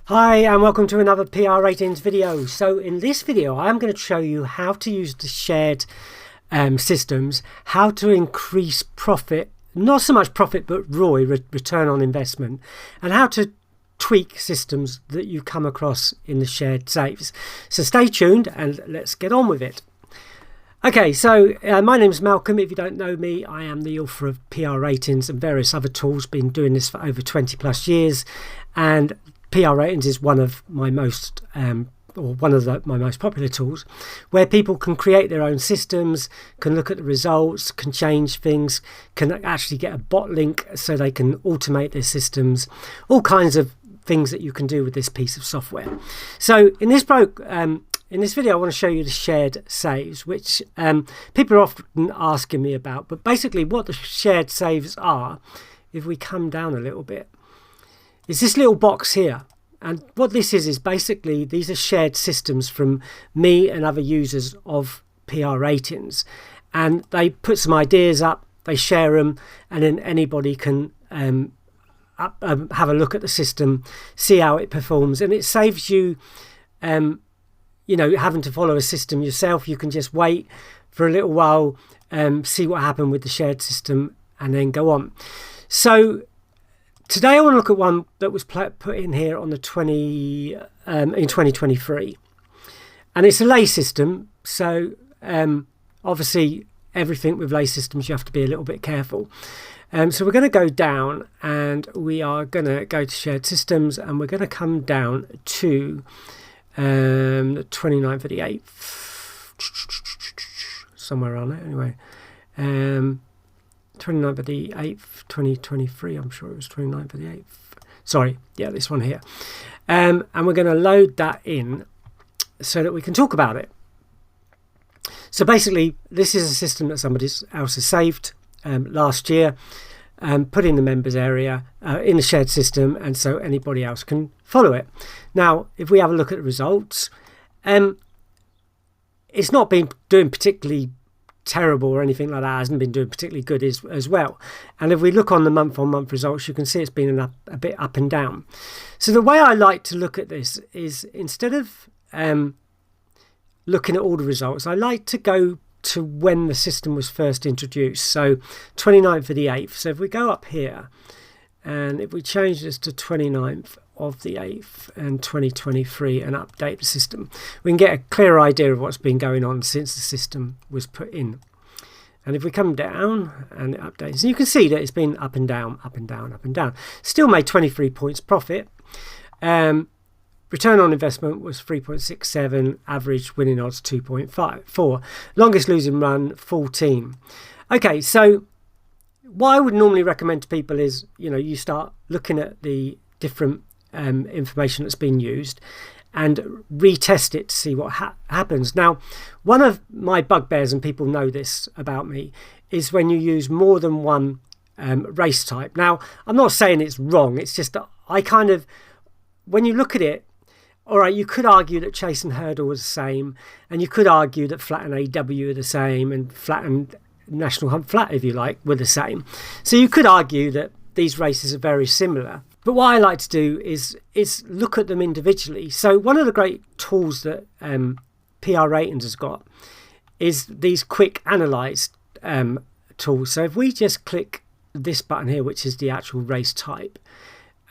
Hi and welcome to another PR ratings video. So in this video I'm going to show you how to use the shared systems, how to increase profit, not so much profit but ROI, return on investment, and how to tweak systems that you come across in the shared saves. So stay tuned and let's get on with it. Okay, so my name is Malcolm. If you don't know me, I am the author of PR ratings and various other tools. Been doing this for over 20 plus years, and PR ratings is one of my most my most popular tools, where people can create their own systems, can look at the results, can change things, can actually get a bot link so they can automate their systems, all kinds of things that you can do with this piece of software. So in this video, I want to show you the shared saves, which people are often asking me about. But basically what the shared saves are, if we come down a little bit, is this little box here. And what this is basically these are shared systems from me and other users of PR ratings. And they put some ideas up, they share them, and then anybody can have a look at the system, see how it performs. And it saves you having to follow a system yourself. You can just wait for a little while, see what happened with the shared system, and then go on. So today I want to look at one that was put in here on the in 2023, and it's a lay system. So obviously everything with lay systems you have to be a little bit careful. So we're going to go down and we are going to go to shared systems, and we're going to come down to the 29th of the 8th, somewhere around there anyway. 29th of the 8th, 2023, I'm sure it was 29th of the 8th. Sorry, yeah, this one here. And we're going to load that in so that we can talk about it. So basically, this is a system that somebody else has saved last year, put in the members area in the shared system, and so anybody else can follow it. Now, if we have a look at the results, it's not been doing particularly terrible or anything like that. It hasn't been doing particularly good as well. And if we look on the month-on-month results, you can see it's been a bit up and down. So the way I like to look at this is, instead of looking at all the results, I like to go to when the system was first introduced. So 29th of the 8th. So if we go up here and if we change this to 29th of the 8th and 2023 and update the system, we can get a clear idea of what's been going on since the system was put in. And if we come down and it updates, and you can see that it's been up and down, up and down, up and down. Still made 23 points profit. Return on investment was 3.67, average winning odds 2.54, longest losing run 14. Okay, so what I would normally recommend to people is, you start looking at the different information that's been used and retest it to see what happens. Now, one of my bugbears, and people know this about me, is when you use more than one race type. Now, I'm not saying it's wrong, it's just that when you look at it, all right, you could argue that chase and hurdle was the same, and you could argue that flat and AW are the same, and flat and national hunt flat, if you like, were the same. So you could argue that these races are very similar. But what I like to do is look at them individually. So one of the great tools that PR Ratings has got is these quick analyze tools. So if we just click this button here, which is the actual race type,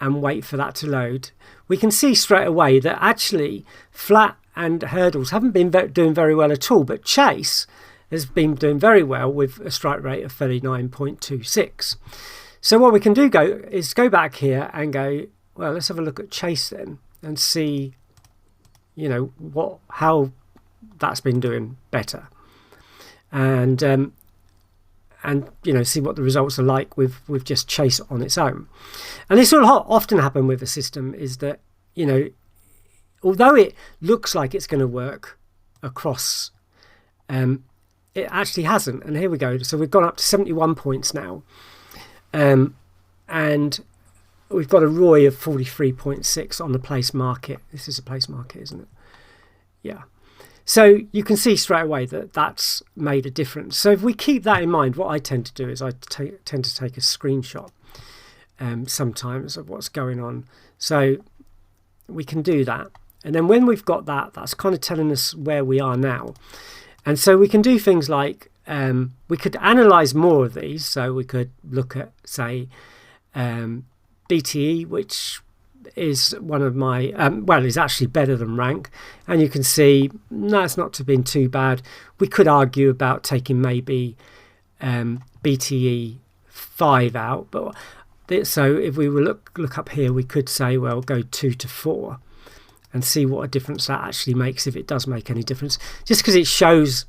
and wait for that to load, we can see straight away that actually flat and hurdles haven't been doing very well at all, but chase has been doing very well with a strike rate of 39.26. So what we can do is go back here and go, well, let's have a look at chase then and see, how that's been doing better, and see what the results are like with just chase on its own. And this will often happen with a system, is that although it looks like it's going to work across, it actually hasn't. And here we go. So we've gone up to 71 points now, and we've got a ROI of 43.6 on the place market. This is a place market, isn't it? Yeah. So you can see straight away that that's made a difference. So if we keep that in mind, what I tend to do is I tend to take a screenshot sometimes of what's going on. So we can do that. And then when we've got that, that's kind of telling us where we are now. And so we can do things like, we could analyze more of these. So we could look at, say, BTE, which is one of my, well, is actually better than rank. And you can see, no, it's not been too bad. We could argue about taking maybe BTE 5 out. But so if we were look up here, we could say, well, go 2 to 4. And see what a difference that actually makes, if it does make any difference. Just because it shows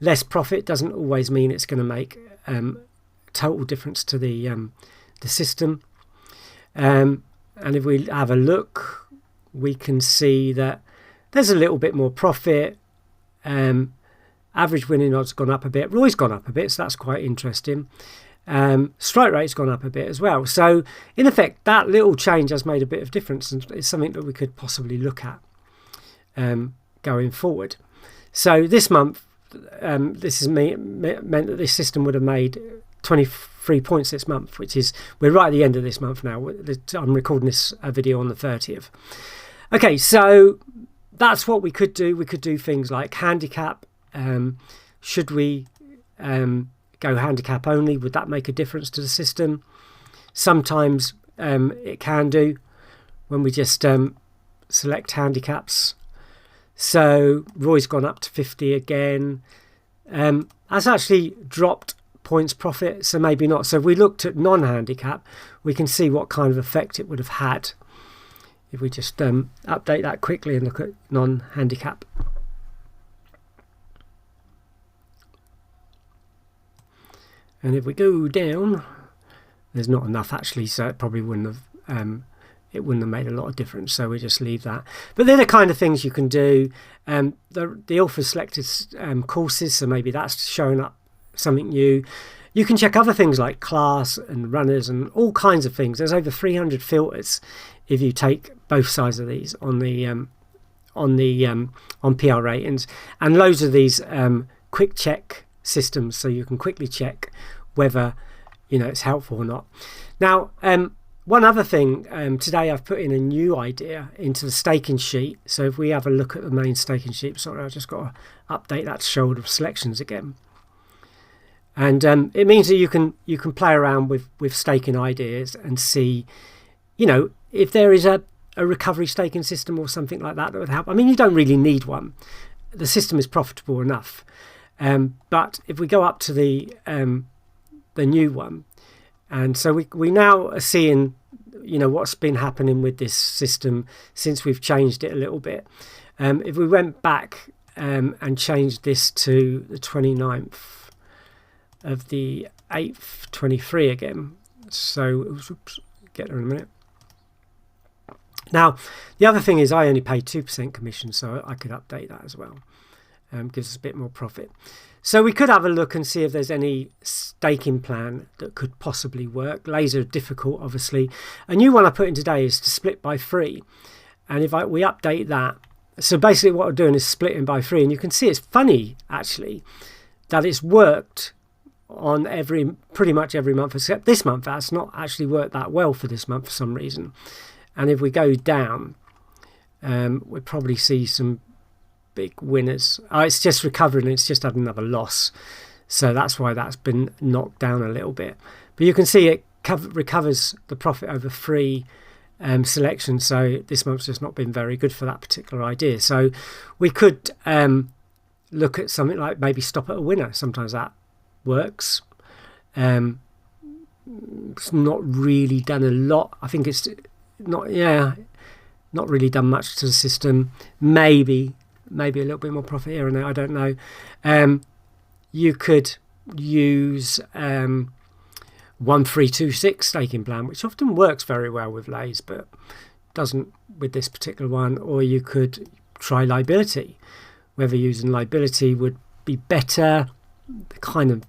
less profit doesn't always mean it's going to make total difference to the system. And if we have a look, we can see that there's a little bit more profit. Average winning odds gone up a bit. ROI's gone up a bit, so that's quite interesting. Strike rate's gone up a bit as well. So in effect, that little change has made a bit of difference, and it's something that we could possibly look at going forward. So this month, this has meant that this system would have made 23 points this month, which is, we're right at the end of this month now. I'm recording this video on the 30th. Okay, so that's what we could do. We could do things like handicap. Should we go handicap only? Would that make a difference to the system? Sometimes it can do when we just select handicaps. So ROI's gone up to 50 again. That's actually dropped points profit, so maybe not. So if we looked at non-handicap, we can see what kind of effect it would have had if we just update that quickly and look at non-handicap. And if we go down, there's not enough actually, so it probably wouldn't have made a lot of difference. So we just leave that. But they're the kind of things you can do. The author selected courses, so maybe that's showing up something new. You can check other things like class and runners and all kinds of things. There's over 300 filters if you take both sides of these on PR ratings, and loads of these quick check systems, so you can quickly check whether it's helpful or not. Now, one other thing, today I've put in a new idea into the staking sheet. So if we have a look at the main staking sheet, sorry, I've just got to update that to show all the selections again. And it means that you can play around with staking ideas and see, if there is a recovery staking system or something like that would help. I mean, you don't really need one. The system is profitable enough. But if we go up to the new one, and so we now are seeing, what's been happening with this system since we've changed it a little bit. If we went back and changed this to the 29th of the 8th, 23 again. So, oops, get there in a minute. Now, the other thing is I only pay 2% commission, so I could update that as well. Gives us a bit more profit. So we could have a look and see if there's any staking plan that could possibly work. Laser difficult, obviously. A new one I put in today is to split by 3. And if we update that, so basically what we're doing is splitting by 3. And you can see it's funny, actually, that it's worked on pretty much every month, except this month. That's not actually worked that well for this month for some reason. And if we go down, we'll probably see some big winners. It's just recovering, it's just had another loss, so that's why that's been knocked down a little bit. But you can see it recovers the profit over 3 selections, so this month's just not been very good for that particular idea. So we could look at something like maybe stop at a winner. Sometimes that works. It's not really done a lot. I think it's not really done much to the system. Maybe a little bit more profit here and there, I don't know. You could use 1326 staking plan, which often works very well with lays, but doesn't with this particular one. Or you could try liability. Whether using liability would be better, kind of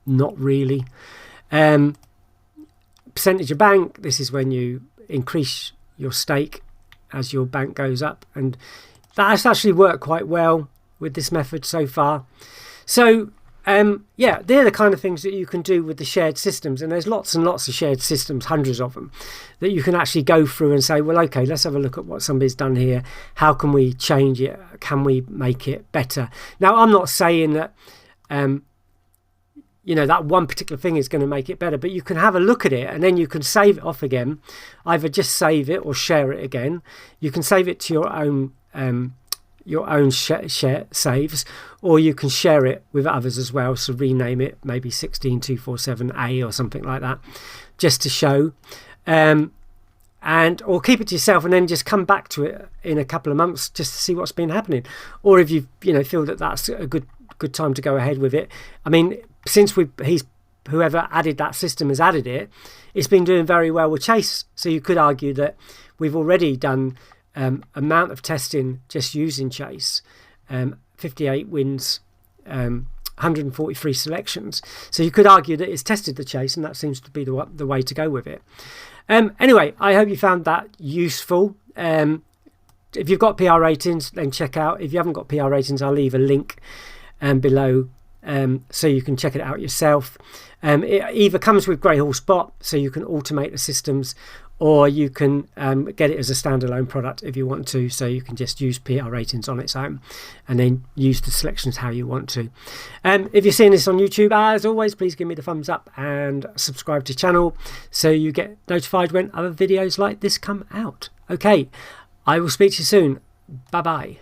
not really. Percentage of bank, this is when you increase your stake as your bank goes up, and that has actually worked quite well with this method so far. So yeah, they're the kind of things that you can do with the shared systems, and there's lots and lots of shared systems, hundreds of them, that you can actually go through and say, well, okay, let's have a look at what somebody's done here. How can we change it? Can we make it better? Now, I'm not saying that that one particular thing is going to make it better, but you can have a look at it and then you can save it off again. Either just save it or share it again. You can save it to your own share saves, or you can share it with others as well. So rename it maybe 16247A or something like that, just to show, or keep it to yourself and then just come back to it in a couple of months just to see what's been happening. Or if you feel that that's a good time to go ahead with it. I mean, since whoever added that system has added it, it's been doing very well with Chase. So you could argue that we've already done amount of testing just using Chase, 58 wins, 143 selections. So you could argue that it's tested the Chase, and that seems to be the way to go with it. Anyway, I hope you found that useful. If you've got PR ratings, then check out. If you haven't got PR ratings, I'll leave a link below so you can check it out yourself. It either comes with Grey Horse Bot, so you can automate the systems, or you can get it as a standalone product if you want to, so you can just use PR ratings on its own and then use the selections how you want to. If you're seeing this on YouTube, as always, please give me the thumbs up and subscribe to the channel so you get notified when other videos like this come out. Okay, I will speak to you soon. Bye bye.